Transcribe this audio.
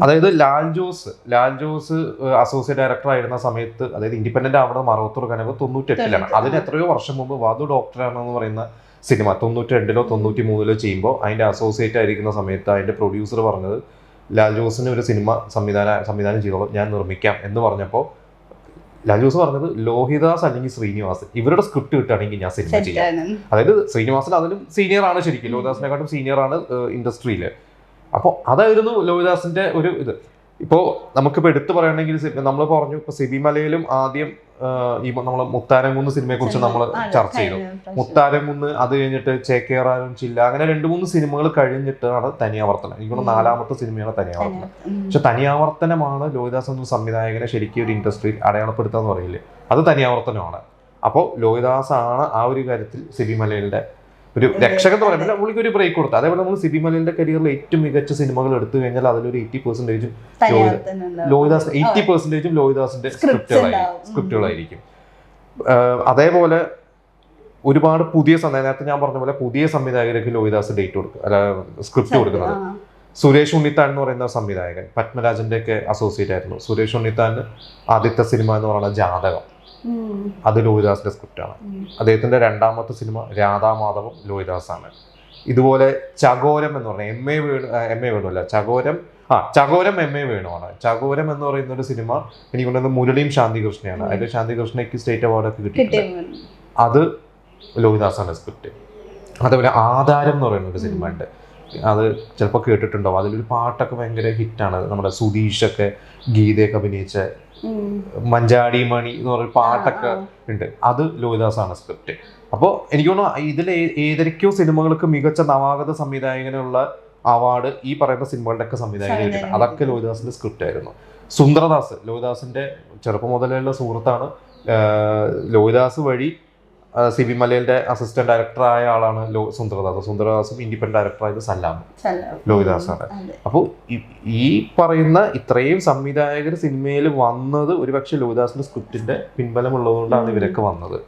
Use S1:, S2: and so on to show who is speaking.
S1: അതായത് Lal Jose associate director ആയിരുന്ന സമയത്ത്, അതായത് ഇൻഡിപെൻഡന്റ് ആവുന്ന മറവത്തൂർ കനവ് 98-ലാണ്. അതിന് എത്രയോ വർഷം മുമ്പ് വധു ഡോക്ടറാണെന്ന് പറയുന്ന സിനിമ 92-ലോ 93-ലോ ചെയ്യുമ്പോൾ അതിന്റെ അസോസിയേറ്റ് ആയിരിക്കുന്ന സമയത്ത് അതിന്റെ പ്രൊഡ്യൂസർ പറഞ്ഞത് ലാൽ ജോസിന് ഒരു സിനിമ സംവിധാനം ചെയ്തോളൂ, ഞാൻ നിർമ്മിക്കാം എന്ന് പറഞ്ഞപ്പോൾ ലാൽ ജോസ് പറഞ്ഞത് ലോഹിദാസ് അല്ലെങ്കിൽ ശ്രീനിവാസൻ ഇവരുടെ സ്ക്രിപ്റ്റ് കിട്ടുകയാണെങ്കിൽ ഞാൻ സിനിമ ചെയ്യാം. അതായത് ശ്രീനിവാസൻ അതിലും സീനിയർ ആണ്, ശരിക്കും ലോഹിദാസിനെക്കാട്ടും സീനിയർ ആണ് ഇൻഡസ്ട്രിയിൽ. അപ്പോൾ അതായിരുന്നു ലോഹിദാസിന്റെ ഒരു ഇത്. ഇപ്പോൾ നമുക്കിപ്പോൾ എടുത്തു പറയുകയാണെങ്കിൽ നമ്മൾ പറഞ്ഞു, ഇപ്പോൾ സിബി മലയിലും ആദ്യം ഈ നമ്മൾ മുത്താരംകുന്ന് സിനിമയെ കുറിച്ച് നമ്മൾ ചർച്ച ചെയ്തു. മുത്താരംകുന്ന്, അത് കഴിഞ്ഞിട്ട് ചേക്കേറാനും ചില്ല, അങ്ങനെ 2-3 സിനിമകൾ കഴിഞ്ഞിട്ടാണ് തനിയാവർത്തനം. എനിക്കൊന്ന് 4ാമത്തെ സിനിമയാണ് തനിയാവർത്തനം. പക്ഷെ തനിയാവർത്തനമാണ് ലോഹിദാസ് എന്ന സംവിധായകനെ ശരിക്കും ഒരു ഇൻഡസ്ട്രിയിൽ അടയാളപ്പെടുത്താന്ന് പറയില്ലേ, അത് തനിയാവർത്തനമാണ്. അപ്പോൾ ലോഹിദാസ് ആണ് ആ ഒരു കാര്യത്തിൽ സിബി മലയിലെ ഒരു രക്ഷകൻ എന്ന് പറയുമ്പോൾ പുള്ളിക്ക് ഒരു ബ്രേക്ക് കൊടുത്തു. അതേപോലെ നമ്മൾ സിബി മലയിലെ കരിയറിൽ ഏറ്റവും മികച്ച സിനിമകൾ എടുത്തു കഴിഞ്ഞാൽ അതിലൊരു 80% ലോഹിദാസ് 80% ലോഹിദാസിന്റെ സ്ക്രിപ്റ്റുകളായിരിക്കും. അതേപോലെ ഒരുപാട് പുതിയ നേരത്തെ ഞാൻ പറഞ്ഞ പോലെ പുതിയ സംവിധായകർക്ക് ലോഹിദാസ് സ്ക്രിപ്റ്റ് കൊടുക്കുന്നത്. സുരേഷ് ഉണ്ണിത്താൻ എന്ന് പറയുന്ന സംവിധായകൻ പത്മരാജന്റെ ഒക്കെ അസോസിയേറ്റ് ആയിരുന്നു. സുരേഷ് ഉണ്ണിത്താൻ ആദ്യത്തെ സിനിമ എന്ന് പറയുന്നത് ജാതകം, അത് ലോഹിദാസിന്റെ സ്ക്രിപ്റ്റാണ്. അദ്ദേഹത്തിന്റെ 2ാമത്തെ സിനിമ രാധാമാധവം ലോഹിദാസാണ്. ഇതുപോലെ ചകോരം എന്ന് പറഞ്ഞ ചകോരം M.A. വേണുവാണ്. ചകോരം എന്ന് പറയുന്ന ഒരു സിനിമ എനിക്ക് കൊണ്ടുവന്നത് മുരളിയും ശാന്തികൃഷ്ണയാണ്. അതിൽ ശാന്തികൃഷ്ണയ്ക്ക് സ്റ്റേറ്റ് അവാർഡൊക്കെ കിട്ടിയിട്ടുണ്ട്. അത് ലോഹിദാസാണ് സ്ക്രിപ്റ്റ്. അതേപോലെ ആധാരം എന്ന് പറയുന്ന ഒരു സിനിമ ഉണ്ട്, അത് ചിലപ്പോൾ കേട്ടിട്ടുണ്ടാവും. അതിലൊരു പാട്ടൊക്കെ ഭയങ്കര ഹിറ്റാണ്. നമ്മുടെ സുധീഷൊക്കെ ഗീതയൊക്കെ അഭിനയിച്ച മഞ്ചാടി മണി എന്ന് പറയുന്ന പാട്ടൊക്കെ ഉണ്ട്, അത് ലോഹിദാസാണ് സ്ക്രിപ്റ്റ്. അപ്പോൾ എനിക്ക് തോന്നുന്നു ഇതിൽ ഏതൊക്കെയോ സിനിമകൾക്ക് മികച്ച നവാഗത സംവിധായകനുള്ള അവാർഡ് ഈ പറയുന്ന സിനിമകളുടെ ഒക്കെ സംവിധായകൻ കിട്ടുന്നത് അതൊക്കെ ലോഹിദാസിന്റെ സ്ക്രിപ്റ്റ് ആയിരുന്നു. സുന്ദരദാസ് ലോഹിദാസിന്റെ ചെറുപ്പം മുതലുള്ള സുഹൃത്താണ്. ലോഹിദാസ് വഴി സിബി മലയിലെ അസിസ്റ്റന്റ് ഡയറക്ടർ ആയ ആളാണ് സുന്ദരദാസും ഇൻഡിപെൻഡന്റ് ഡയറക്ടർ ആയത് സല്ലാമും ലോഹിദാസാണ്. അപ്പോൾ ഈ പറയുന്ന ഇത്രയും സംവിധായകർ സിനിമയിൽ വന്നത് ഒരുപക്ഷെ ലോഹിദാസിന്റെ സ്ക്രിപ്റ്റിന്റെ പിൻബലം ഉള്ളതുകൊണ്ടാണ് ഇവരൊക്കെ വന്നത്.